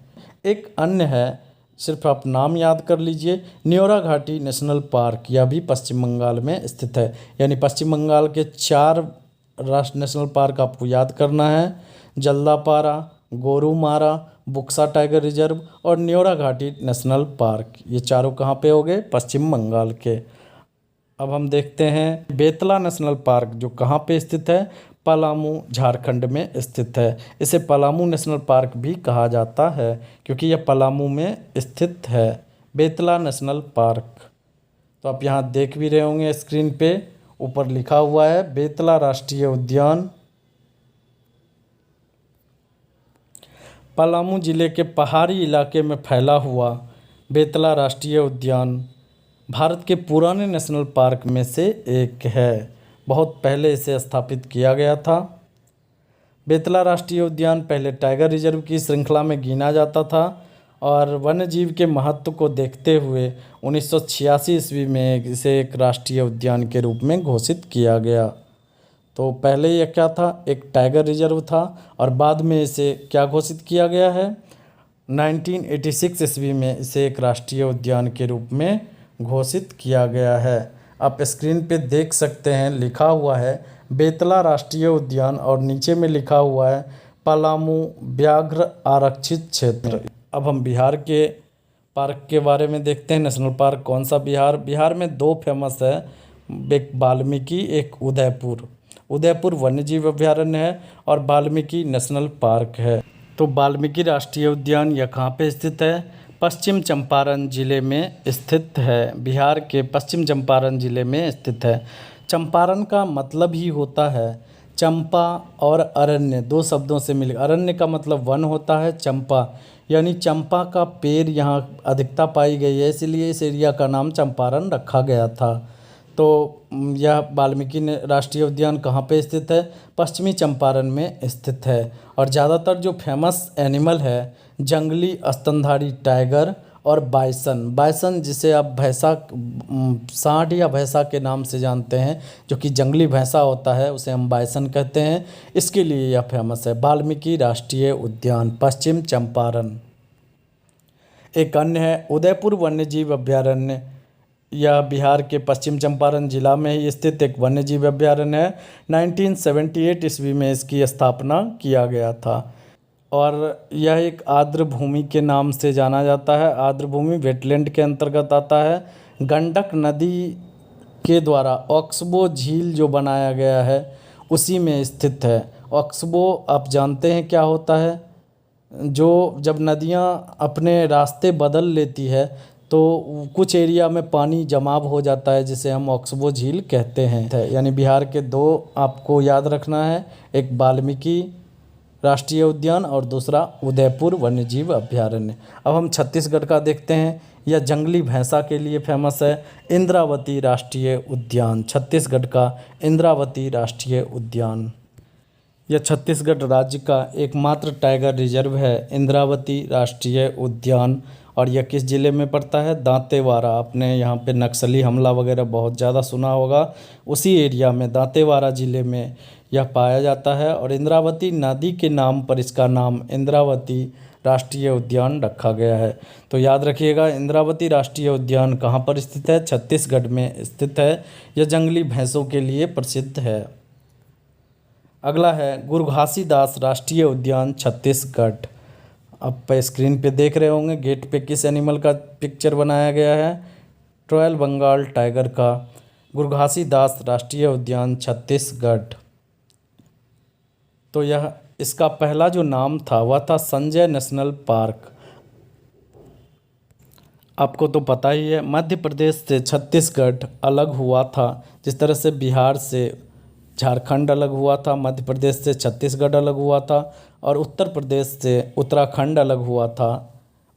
Speaker 1: एक अन्य है, सिर्फ आप नाम याद कर लीजिए, न्योरा घाटी नेशनल पार्क। यह भी पश्चिम बंगाल में स्थित है। यानी पश्चिम बंगाल के 4 राष्ट्रीय नेशनल पार्क आपको याद करना है, जल्दापारा, गोरुमारा, बुक्सा टाइगर रिजर्व और न्योरा घाटी नेशनल पार्क। ये चारों कहाँ पे हो गए? पश्चिम बंगाल के। अब हम देखते हैं बेतला नेशनल पार्क जो कहाँ पे स्थित है? पलामू झारखंड में स्थित है। इसे पलामू नेशनल पार्क भी कहा जाता है क्योंकि यह पलामू में स्थित है, बेतला नेशनल पार्क। तो आप यहाँ देख भी रहे होंगे स्क्रीन पे, ऊपर लिखा हुआ है बेतला राष्ट्रीय उद्यान। पलामू जिले के पहाड़ी इलाके में फैला हुआ बेतला राष्ट्रीय उद्यान भारत के पुराने नेशनल पार्क में से एक है। बहुत पहले इसे स्थापित किया गया था। बेतला राष्ट्रीय उद्यान पहले टाइगर रिजर्व की श्रृंखला में गिना जाता था और वन्यजीव के महत्व को देखते हुए 1986 ईस्वी में इसे एक राष्ट्रीय उद्यान के रूप में घोषित किया गया। तो पहले यह क्या था? एक टाइगर रिजर्व था और बाद में इसे क्या घोषित किया गया है? 1986 ईस्वी में इसे एक राष्ट्रीय उद्यान के रूप में घोषित किया गया है। आप स्क्रीन पे देख सकते हैं लिखा हुआ है बेतला राष्ट्रीय उद्यान और नीचे में लिखा हुआ है पलामू व्याघ्र आरक्षित क्षेत्र। अब हम बिहार के पार्क के बारे में देखते हैं। नेशनल पार्क कौन सा? बिहार में 2 फेमस है, एक वाल्मीकि, एक उदयपुर। उदयपुर वन्यजीव अभ्यारण्य है और वाल्मीकि नेशनल पार्क है। तो वाल्मीकि राष्ट्रीय उद्यान यह कहाँ पे स्थित है? पश्चिम चंपारण जिले में स्थित है। बिहार के पश्चिम चंपारण जिले में स्थित है। चंपारण का मतलब ही होता है चंपा और अरण्य, 2 शब्दों से मिले। अरण्य का मतलब वन होता है, चंपा यानी चंपा का पेड़ यहाँ अधिकता पाई गई है, इसलिए इस एरिया का नाम चंपारण रखा गया था। तो यह वाल्मीकि राष्ट्रीय उद्यान कहाँ पे स्थित है? पश्चिमी चंपारण में स्थित है। और ज़्यादातर जो फेमस एनिमल है जंगली स्तनधारी टाइगर और बाइसन जिसे आप भैंसा, सांड या भैंसा के नाम से जानते हैं, जो कि जंगली भैंसा होता है उसे हम बाइसन कहते हैं, इसके लिए यह फेमस है। वाल्मीकि राष्ट्रीय उद्यान पश्चिम चंपारण। एक अन्य है उदयपुर वन्यजीव अभ्यारण्य। यह बिहार के पश्चिम चंपारण जिला में ही स्थित एक वन्यजीव अभ्यारण्य है। 1978 ईस्वी में इसकी स्थापना किया गया था और यह एक आर्द्र भूमि के नाम से जाना जाता है। आर्द्र भूमि वेटलैंड के अंतर्गत आता है। गंडक नदी के द्वारा ऑक्सबो झील जो बनाया गया है उसी में स्थित है। ऑक्सबो आप जानते हैं क्या होता है? जो जब नदियाँ अपने रास्ते बदल लेती है तो कुछ एरिया में पानी जमाव हो जाता है जिसे हम ऑक्सबो झील कहते हैं। यानी बिहार के 2 आपको याद रखना है, एक वाल्मीकि राष्ट्रीय उद्यान और दूसरा उदयपुर वन्यजीव अभ्यारण्य। अब हम छत्तीसगढ़ का देखते हैं। यह जंगली भैंसा के लिए फेमस है। इंद्रावती राष्ट्रीय उद्यान, छत्तीसगढ़ का इंद्रावती राष्ट्रीय उद्यान। यह छत्तीसगढ़ राज्य का एकमात्र टाइगर रिजर्व है, इंद्रावती राष्ट्रीय उद्यान, और यह किस ज़िले में पड़ता है? दांतेवाड़ा। आपने यहाँ पे नक्सली हमला वगैरह बहुत ज़्यादा सुना होगा, उसी एरिया में दांतेवाड़ा ज़िले में यह पाया जाता है। और इंद्रावती नदी के नाम पर इसका नाम इंद्रावती राष्ट्रीय उद्यान रखा गया है। तो याद रखिएगा, इंद्रावती राष्ट्रीय उद्यान कहाँ पर स्थित है? छत्तीसगढ़ में स्थित है। यह जंगली भैंसों के लिए प्रसिद्ध है। अगला है गुरु घासीदास राष्ट्रीय उद्यान छत्तीसगढ़। आप स्क्रीन पे देख रहे होंगे, गेट पे किस एनिमल का पिक्चर बनाया गया है? रॉयल बंगाल टाइगर का। गुरु घासीदास राष्ट्रीय उद्यान छत्तीसगढ़। तो यह इसका पहला जो नाम था वह था संजय नेशनल पार्क। आपको तो पता ही है, मध्य प्रदेश से छत्तीसगढ़ अलग हुआ था, जिस तरह से बिहार से झारखंड अलग हुआ था, मध्य प्रदेश से छत्तीसगढ़ अलग हुआ था और उत्तर प्रदेश से उत्तराखंड अलग हुआ था।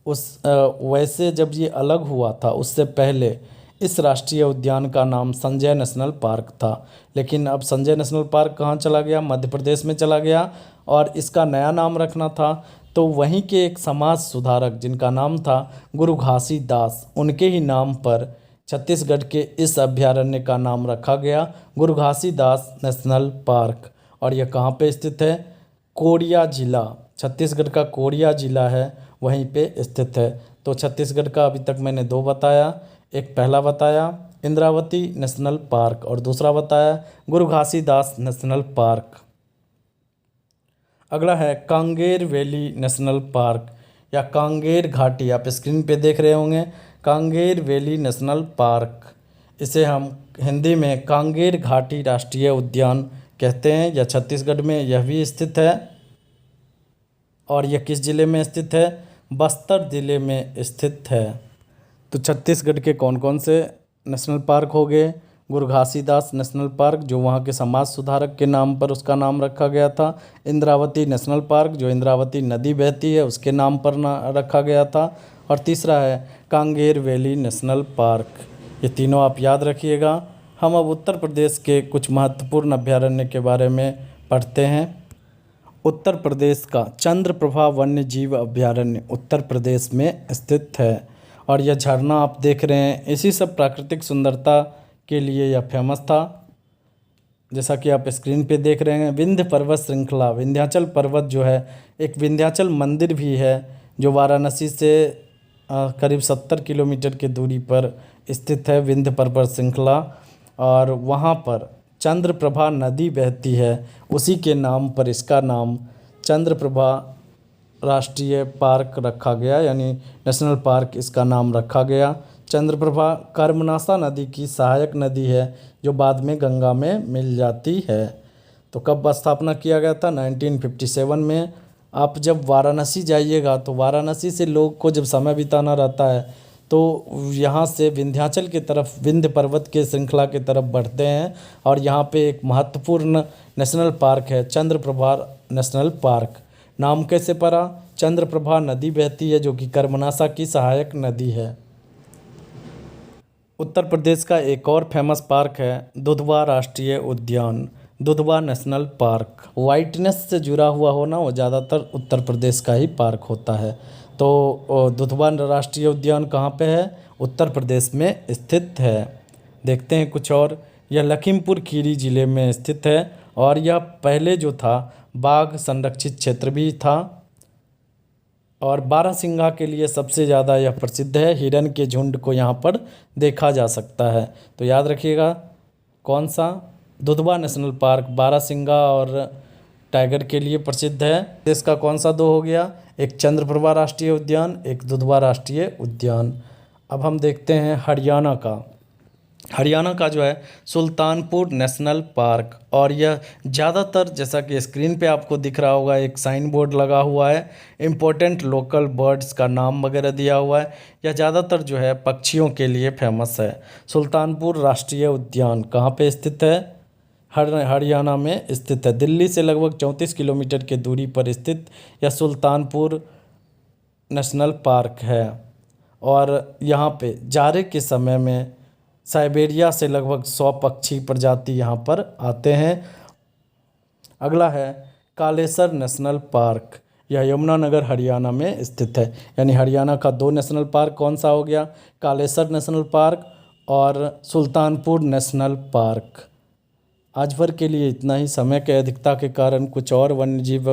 Speaker 1: वैसे जब ये अलग हुआ था उससे पहले इस राष्ट्रीय उद्यान का नाम संजय नेशनल पार्क था। लेकिन अब संजय नेशनल पार्क कहाँ चला गया? मध्य प्रदेश में चला गया। और इसका नया नाम रखना था तो वहीं के एक समाज सुधारक जिनका नाम था गुरु घासीदास, उनके ही नाम पर छत्तीसगढ़ के इस अभ्यारण्य का नाम रखा गया गुरु घासीदास नेशनल पार्क। और यह कहाँ पे स्थित है? कोरिया जिला, छत्तीसगढ़ का कोरिया जिला है, वहीं पे स्थित है। तो छत्तीसगढ़ का अभी तक मैंने दो बताया, एक पहला बताया इंद्रावती नेशनल पार्क और दूसरा बताया गुरु घासीदास नेशनल पार्क। अगला है कांगेर वैली नेशनल पार्क या कांगेर घाटी। आप स्क्रीन पे देख रहे होंगे, कांगेर वैली नेशनल पार्क। इसे हम हिंदी में कांगेर घाटी राष्ट्रीय उद्यान कहते हैं। यह छत्तीसगढ़ में यह भी स्थित है। और यह किस ज़िले में स्थित है? बस्तर ज़िले में स्थित है। तो छत्तीसगढ़ के कौन कौन से नेशनल पार्क हो गए? गुरु घासीदास नेशनल पार्क जो वहाँ के समाज सुधारक के नाम पर उसका नाम रखा गया था। इंद्रावती नेशनल पार्क जो इंद्रावती नदी बहती है उसके नाम पर रखा गया था। और तीसरा है कांगेर वैली नेशनल पार्क। ये तीनों आप याद रखिएगा। हम अब उत्तर प्रदेश के कुछ महत्वपूर्ण अभ्यारण्य के बारे में पढ़ते हैं। उत्तर प्रदेश का चंद्रप्रभा वन्य जीव अभ्यारण्य उत्तर प्रदेश में स्थित है। और यह झरना आप देख रहे हैं, इसी सब प्राकृतिक सुंदरता के लिए यह फेमस था। जैसा कि आप स्क्रीन पे देख रहे हैं, विंध्य पर्वत श्रृंखला, विंध्याचल पर्वत जो है, एक विंध्याचल मंदिर भी है जो वाराणसी से करीब 70 किलोमीटर की दूरी पर स्थित है, विंध्य पर्वत श्रृंखला। और वहाँ पर चंद्रप्रभा नदी बहती है, उसी के नाम पर इसका नाम चंद्रप्रभा राष्ट्रीय पार्क रखा गया, यानी नेशनल पार्क इसका नाम रखा गया। चंद्रप्रभा कर्मनासा नदी की सहायक नदी है जो बाद में गंगा में मिल जाती है। तो कब स्थापना किया गया था? 1957 में। आप जब वाराणसी जाइएगा तो वाराणसी से लोग को जब समय बिताना रहता है तो यहाँ से विंध्याचल की तरफ, विंध्य पर्वत के श्रृंखला की तरफ बढ़ते हैं। और यहाँ पे एक महत्वपूर्ण नेशनल पार्क है चंद्रप्रभा नेशनल पार्क। नाम कैसे पड़ा? चंद्रप्रभा नदी बहती है जो कि कर्मनासा की सहायक नदी है। उत्तर प्रदेश का एक और फेमस पार्क है दुधवा राष्ट्रीय उद्यान, दुधवा नेशनल पार्क। वाइटनेस से जुड़ा हुआ हो ना, वो ज़्यादातर उत्तर प्रदेश का ही पार्क होता है। तो दुधवा राष्ट्रीय उद्यान कहाँ पे है? उत्तर प्रदेश में स्थित है। देखते हैं कुछ और। यह लखीमपुर खीरी ज़िले में स्थित है और यह पहले जो था बाघ संरक्षित क्षेत्र भी था। और बारहसिंगा के लिए सबसे ज़्यादा यह प्रसिद्ध है, हिरन के झुंड को यहाँ पर देखा जा सकता है। तो याद रखिएगा कौन सा? दुधवा नेशनल पार्क बारहसिंगा और टाइगर के लिए प्रसिद्ध है। इसका कौन सा दो हो गया? एक चंद्रप्रभा राष्ट्रीय उद्यान, एक दुधवा राष्ट्रीय उद्यान। अब हम देखते हैं हरियाणा का। हरियाणा का जो है सुल्तानपुर नेशनल पार्क। और यह ज़्यादातर, जैसा कि स्क्रीन पे आपको दिख रहा होगा, एक साइन बोर्ड लगा हुआ है, इम्पोर्टेंट लोकल बर्ड्स का नाम वगैरह दिया हुआ है। यह ज़्यादातर जो है पक्षियों के लिए फेमस है। सुल्तानपुर राष्ट्रीय उद्यान कहाँ पे स्थित है? हरियाणा में स्थित है। दिल्ली से लगभग 34 किलोमीटर की दूरी पर स्थित यह सुल्तानपुर नेशनल पार्क है। और यहाँ पे जाड़े के समय में साइबेरिया से लगभग 100 पक्षी प्रजाति यहाँ पर आते हैं। अगला है कालेसर नेशनल पार्क। यह यमुनानगर हरियाणा में स्थित है। यानी हरियाणा का 2 नेशनल पार्क कौन सा हो गया, कालेसर नेशनल पार्क और सुल्तानपुर नेशनल पार्क। आज भर के लिए इतना ही। समय के अधिकता के कारण कुछ और वन्यजीव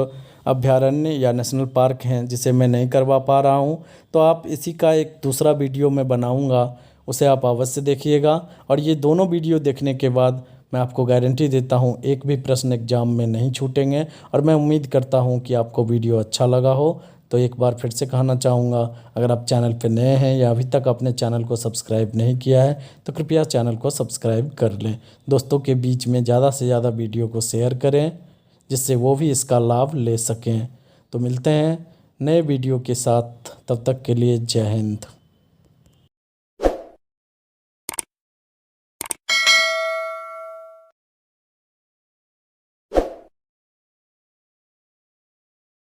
Speaker 1: अभयारण्य या नेशनल पार्क हैं जिसे मैं नहीं करवा पा रहा हूँ, तो आप इसी का एक दूसरा वीडियो मैं बनाऊँगा, उसे आप अवश्य देखिएगा। और ये दोनों वीडियो देखने के बाद मैं आपको गारंटी देता हूँ एक भी प्रश्न एग्जाम में नहीं छूटेंगे। और मैं उम्मीद करता हूँ कि आपको वीडियो अच्छा लगा हो। तो एक बार फिर से कहना चाहूँगा, अगर आप चैनल पर नए हैं या अभी तक अपने चैनल को सब्सक्राइब नहीं किया है तो कृपया चैनल को सब्सक्राइब कर लें। दोस्तों के बीच में ज़्यादा से ज़्यादा वीडियो को शेयर करें जिससे वो भी इसका लाभ ले सकें। तो मिलते हैं नए वीडियो के साथ, तब तक के लिए जय हिंद।